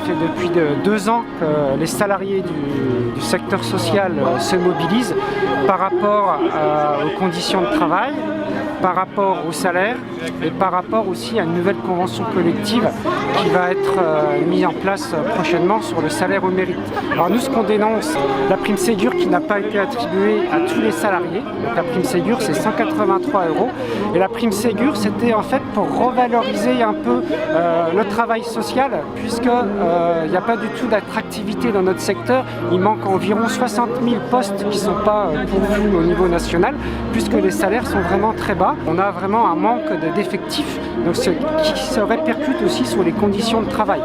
fait depuis 2 ans que les salariés du secteur social se mobilisent par rapport aux conditions de travail, par rapport au salaire et par rapport aussi à une nouvelle convention collective qui va être mise en place prochainement sur le salaire au mérite. Alors nous, ce qu'on dénonce, la prime Ségur qui n'a pas été attribuée à tous les salariés. Donc la prime Ségur, c'est 183 €. Et la prime Ségur, c'était en fait pour revaloriser un peu le travail social, puisqu'il n'y a pas du tout d'attractivité dans notre secteur. Il manque environ 60 000 postes qui ne sont pas pourvus au niveau national, puisque les salaires sont vraiment très bas. On a vraiment un manque d'effectifs, donc ce qui se répercute aussi sur les conditions de travail,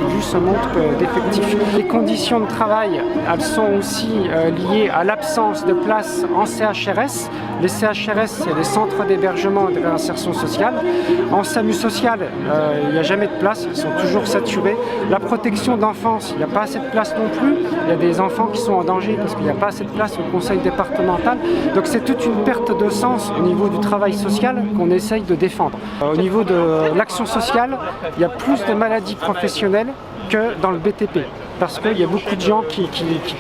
vu ce manque d'effectifs. Les conditions de travail, elles sont aussi liées à l'absence de places en CHRS. Les CHRS, c'est les centres d'hébergement et de réinsertion sociale. En SAMU social, il n'y a jamais de place, ils sont toujours saturés. La protection d'enfance, il n'y a pas assez de place non plus. Il y a des enfants qui sont en danger parce qu'il n'y a pas assez de place au conseil départemental. Donc c'est toute une perte de sens au niveau du travail social qu'on essaye de défendre. Au niveau de l'action sociale, il y a plus de maladies professionnelles que dans le BTP. Parce qu'il y a beaucoup de gens qui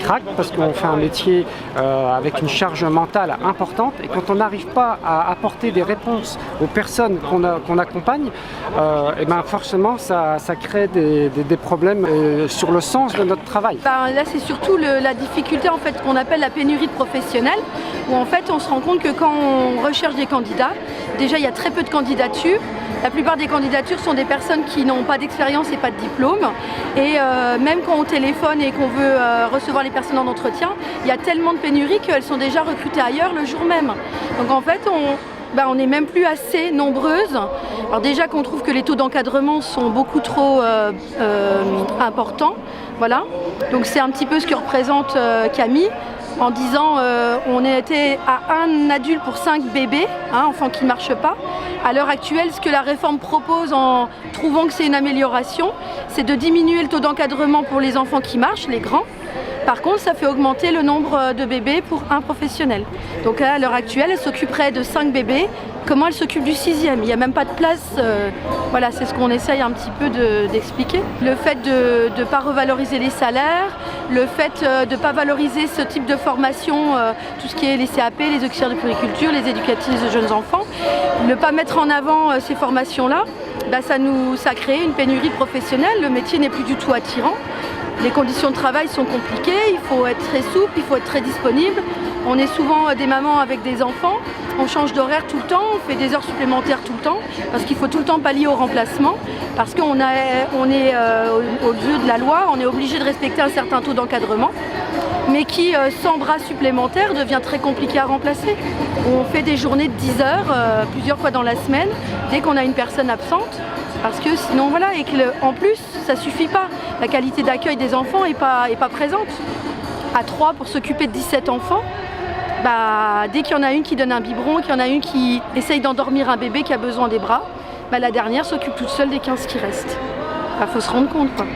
craquent, parce qu'on fait un métier avec une charge mentale importante, et quand on n'arrive pas à apporter des réponses aux personnes qu'on accompagne, et ben forcément ça crée des problèmes sur le sens de notre travail. Là c'est surtout la difficulté en fait qu'on appelle la pénurie de professionnels, où en fait on se rend compte que quand on recherche des candidats, déjà il y a très peu de candidatures. La plupart des candidatures sont des personnes qui n'ont pas d'expérience et pas de diplôme. Et même quand on téléphone et qu'on veut recevoir les personnes en entretien, il y a tellement de pénuries qu'elles sont déjà recrutées ailleurs le jour même. Donc en fait, on n'est même plus assez nombreuses. Alors déjà qu'on trouve que les taux d'encadrement sont beaucoup trop importants. Voilà. Donc c'est un petit peu ce que représente Camille, en disant on était à 1 adulte pour 5 bébés, enfants qui ne marchent pas. À l'heure actuelle, ce que la réforme propose, en trouvant que c'est une amélioration, c'est de diminuer le taux d'encadrement pour les enfants qui marchent, les grands. Par contre, ça fait augmenter le nombre de bébés pour un professionnel. Donc à l'heure actuelle, elle s'occuperait de 5 bébés. Comment elle s'occupe du 6e? Il n'y a même pas de place. Voilà, c'est ce qu'on essaye un petit peu d'expliquer. Le fait de ne pas revaloriser les salaires, le fait de ne pas valoriser ce type de formation, tout ce qui est les CAP, les auxiliaires de puériculture, les éducatrices de jeunes enfants, ne pas mettre en avant ces formations-là, ça crée une pénurie professionnelle. Le métier n'est plus du tout attirant. Les conditions de travail sont compliquées, il faut être très souple, il faut être très disponible. On est souvent des mamans avec des enfants, on change d'horaire tout le temps, on fait des heures supplémentaires tout le temps, parce qu'il faut tout le temps pallier au remplacement, parce qu'on est au lieu de la loi, on est obligé de respecter un certain taux d'encadrement, mais qui, sans bras supplémentaires, devient très compliqué à remplacer. On fait des journées de 10 heures, plusieurs fois dans la semaine, dès qu'on a une personne absente. Parce que sinon voilà, et en plus ça suffit pas, la qualité d'accueil des enfants est pas présente. À 3 pour s'occuper de 17 enfants, dès qu'il y en a une qui donne un biberon, qu'il y en a une qui essaye d'endormir un bébé qui a besoin des bras, la dernière s'occupe toute seule des 15 qui restent. Faut se rendre compte quoi.